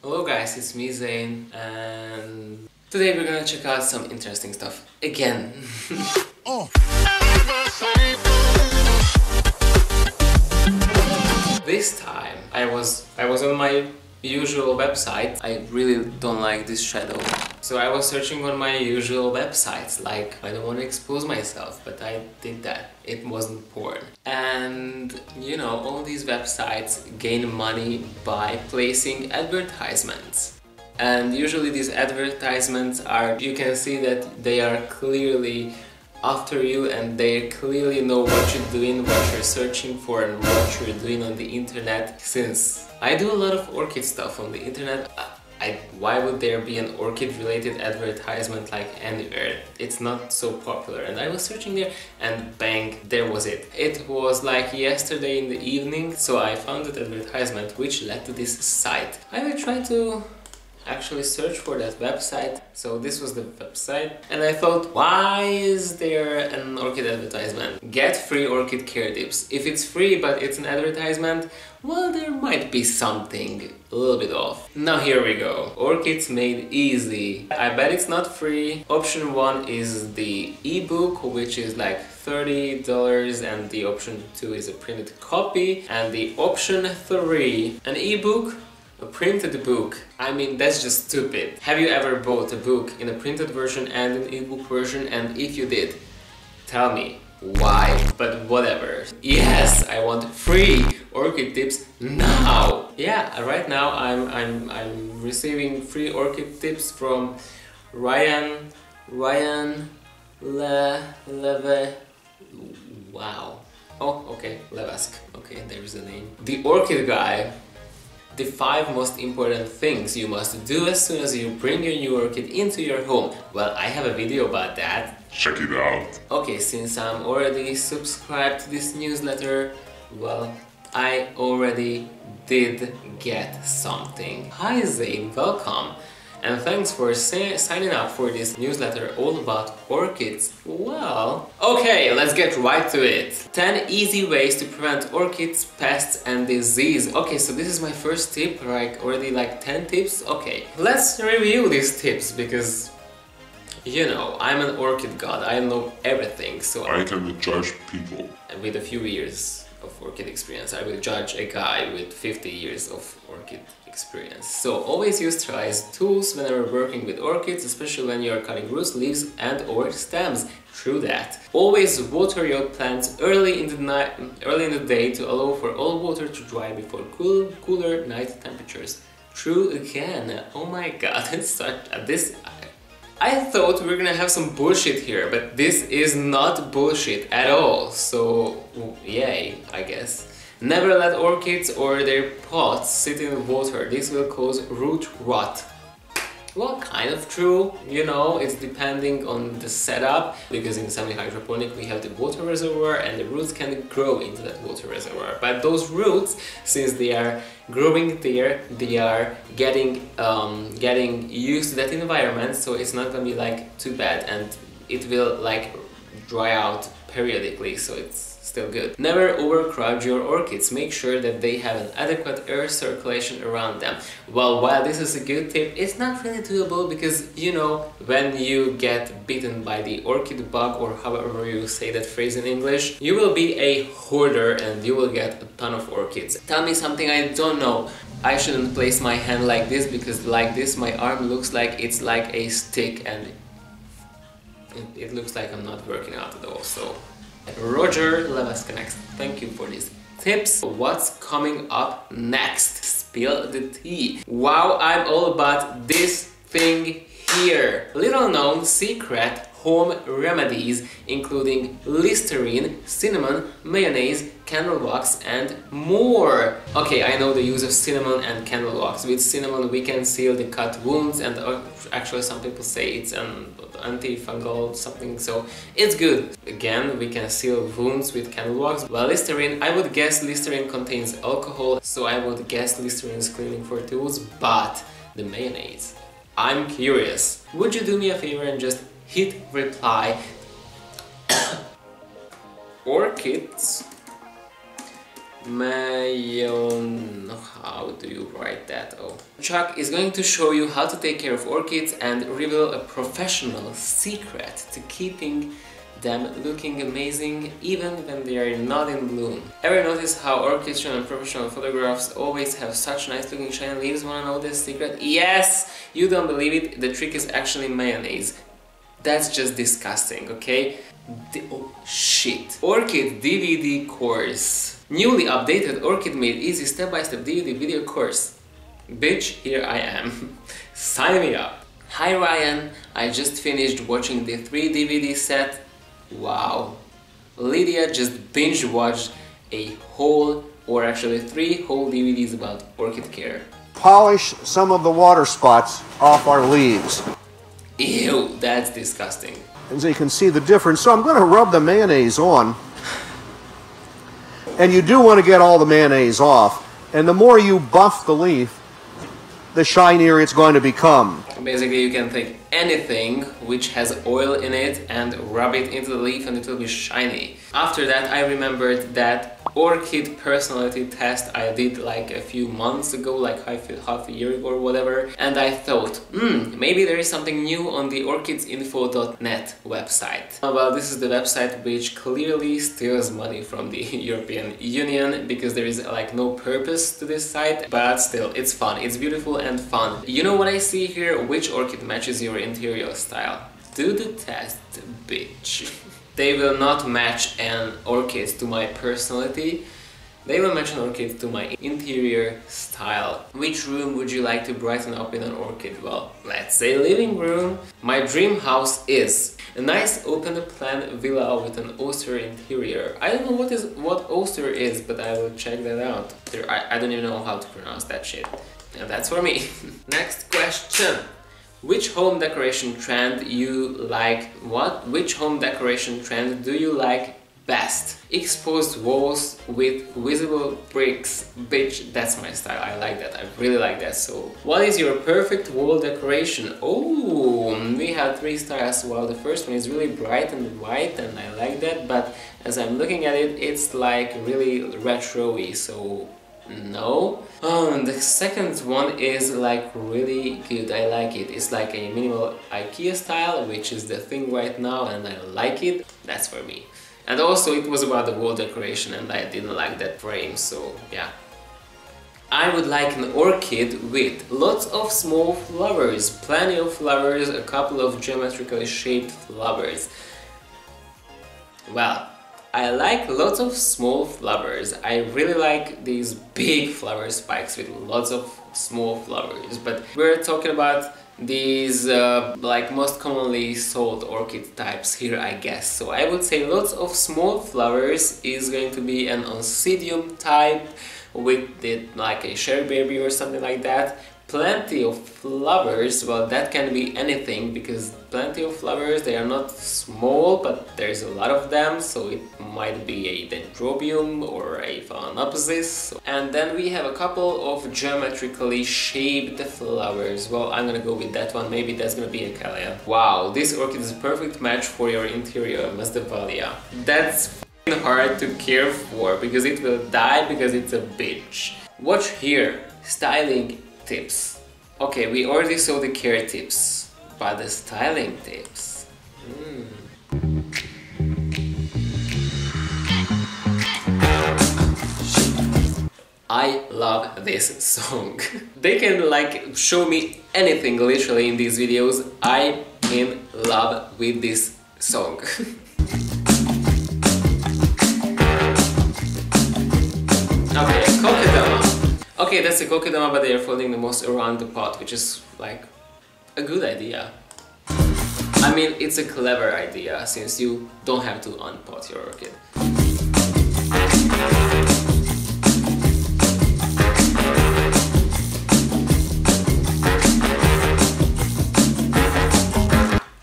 Hello guys, it's me Zayn, and today we're gonna check out some interesting stuff again. This time I was on my usual website. I really don't like this shadow. So I was searching on my usual websites, like I don't want to expose myself, but I did that. It wasn't porn. And you know, all these websites gain money by placing advertisements. And usually these advertisements are, you can see that they are clearly after you and they clearly know what you're doing, what you're searching for and what you're doing on the internet. Since I do a lot of orchid stuff on the internet, why would there be an orchid related advertisement like anywhere? It's not so popular. And I was searching there and bang, there was it. It was like yesterday in the evening, so I found that advertisement which led to this site. I will try to actually search for that website. So this was the website and I thought, why is there an orchid advertisement? Get free orchid care tips. If it's free but it's an advertisement, well, there might be something a little bit off. Now here we go. Orchids made easy. I bet it's not free. Option 1 is the ebook, which is like $30, and the option 2 is a printed copy, and the option 3, an ebook, a printed book. I mean, that's just stupid. Have you ever bought a book in a printed version and an ebook version? And if you did, tell me why. But whatever. Yes, I want free orchid tips now. Yeah, right now I'm receiving free orchid tips from Ryan Leve. Wow. Oh, okay, Levask. Okay, there's a name. The Orchid Guy. The 5 most important things you must do as soon as you bring your new orchid into your home. Well, I have a video about that. Check it out. Okay, since I'm already subscribed to this newsletter, well, I already did get something. Hi Zayn, welcome. And thanks for signing up for this newsletter all about orchids. Well, okay, let's get right to it. 10 easy ways to prevent orchids, pests and disease. Okay, so this is my first tip, like already like 10 tips. Okay, let's review these tips because, you know, I'm an orchid god, I know everything, so I can judge people. And with a few years of orchid experience, I will judge a guy with 50 years of orchid experience. So always use sterilized tools whenever working with orchids, especially when you are cutting roots, leaves and or stems. True that. Always water your plants early in the day to allow for all water to dry before cooler night temperatures. True again. Oh my god, it's such this. I thought we were gonna have some bullshit here, but this is not bullshit at all, so yay, I guess. Never let orchids or their pots sit in water, this will cause root rot. Well, kind of true, you know, it's depending on the setup, because in semi-hydroponic we have the water reservoir and the roots can grow into that water reservoir. But those roots, since they are growing there, they are getting used to that environment, so it's not gonna be like too bad and it will like dry out periodically, so it's still good. Never overcrowd your orchids. Make sure that they have an adequate air circulation around them. Well, while this is a good tip, it's not really doable because, you know, when you get bitten by the orchid bug, or however you say that phrase in English, you will be a hoarder and you will get a ton of orchids. Tell me something I don't know. I shouldn't place my hand like this because like this my arm looks like it's like a stick and it looks like I'm not working out at all, so Roger Levask next. Thank you for these tips. What's coming up next? Spill the tea. Wow, I'm all about this thing here. Little known secret home remedies including Listerine, cinnamon, mayonnaise, candle wax and more. Okay, I know the use of cinnamon and candle wax. With cinnamon we can seal the cut wounds and actually some people say it's an antifungal something, so it's good. Again, we can seal wounds with candle wax. Well, Listerine, I would guess Listerine contains alcohol, so I would guess Listerine is cleaning for tools, but the mayonnaise, I'm curious. Would you do me a favor and just hit reply orchids Mayo, how do you write that? Oh. Chuck is going to show you how to take care of orchids and reveal a professional secret to keeping them looking amazing even when they are not in bloom. Ever notice how orchids shown in professional photographs always have such nice looking shiny leaves? Wanna know this secret? Yes! You don't believe it? The trick is actually mayonnaise. That's just disgusting, okay? Oh shit. Orchid DVD course. Newly updated Orchid made easy step-by-step DVD video course. Bitch, here I am. Sign me up. Hi Ryan, I just finished watching the 3 DVD set. Wow. Lydia just binge watched a whole, or actually 3 whole DVDs about orchid care. Polish some of the water spots off our leaves. Ew, that's disgusting. And so you can see the difference. So I'm going to rub the mayonnaise on. And you do want to get all the mayonnaise off. And the more you buff the leaf, the shinier it's going to become. Basically, you can take anything which has oil in it and rub it into the leaf and it will be shiny. After that, I remembered that orchid personality test I did like a few months ago, like half a year ago or whatever, and I thought, maybe there is something new on the orchidsinfo.net website. Well, this is the website which clearly steals money from the European Union, because there is like no purpose to this site, but still, it's fun, it's beautiful and fun. You know what I see here? Which orchid matches your interior style? Do the test, bitch. They will not match an orchid to my personality. They will match an orchid to my interior style. Which room would you like to brighten up in an orchid? Well, let's say living room. My dream house is a nice open-plan villa with an oyster interior. I don't know what oyster is, but I will check that out. I don't even know how to pronounce that shit. And that's for me. Next question. Which home decoration trend you like? Which home decoration trend do you like best? Exposed walls with visible bricks. Bitch, that's my style. I like that. I really like that. So, what is your perfect wall decoration? Oh, we have 3 styles. Well, the first one is really bright and white, and I like that. But as I'm looking at it, it's like really retro-y. So, no. The second one is like really good. I like it. It's like a minimal IKEA style, which is the thing right now, and I like it. That's for me. And also it was about the wall decoration and I didn't like that frame, so yeah. I would like an orchid with lots of small flowers, plenty of flowers, a couple of geometrically shaped flowers. Well, I like lots of small flowers. I really like these big flower spikes with lots of small flowers, but we're talking about these like most commonly sold orchid types here, I guess. So I would say lots of small flowers is going to be an oncidium type with like a cherry berry or something like that. Plenty of flowers, well, that can be anything, because plenty of flowers, they are not small, but there's a lot of them, so it might be a dendrobium or a phalaenopsis. And then we have a couple of geometrically shaped flowers. Well, I'm gonna go with that one. Maybe that's gonna be a Calia. Wow, this orchid is a perfect match for your interior, Masdevalia. That's hard to care for, because it will die because it's a bitch. Watch here, styling tips. Okay, we already saw the care tips, but the styling tips. I love this song. They can like show me anything literally in these videos. I'm in love with this song. Okay, Kokedama. Okay, that's a kokedama, but they are folding the most around the pot, which is like a good idea. I mean, it's a clever idea, since you don't have to unpot your orchid.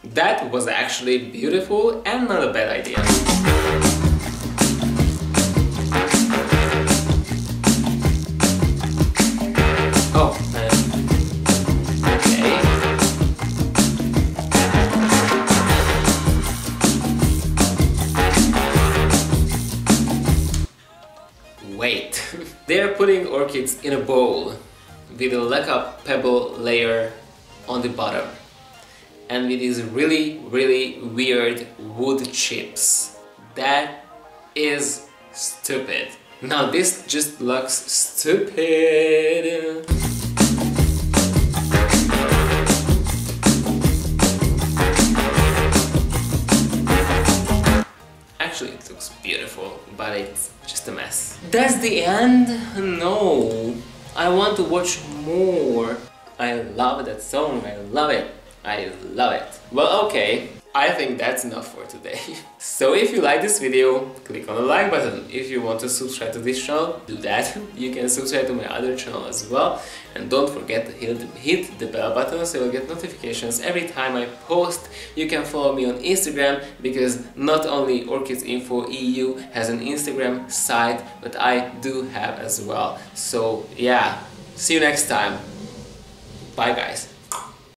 That was actually beautiful and not a bad idea. Oh, okay. Wait. putting orchids in a bowl with a lacquer pebble layer on the bottom and with these really weird wood chips. That is stupid. Now this just looks stupid. Actually, it looks beautiful, but it's just a mess. That's the end? No. I want to watch more. I love that song. I love it. I love it. Well, okay. I think that's enough for today. So if you like this video, click on the like button. If you want to subscribe to this channel, do that. You can subscribe to my other channel as well. And don't forget to hit the bell button so you'll get notifications every time I post. You can follow me on Instagram because not only Orchids Info EU has an Instagram site, but I do have as well. So yeah, see you next time. Bye guys.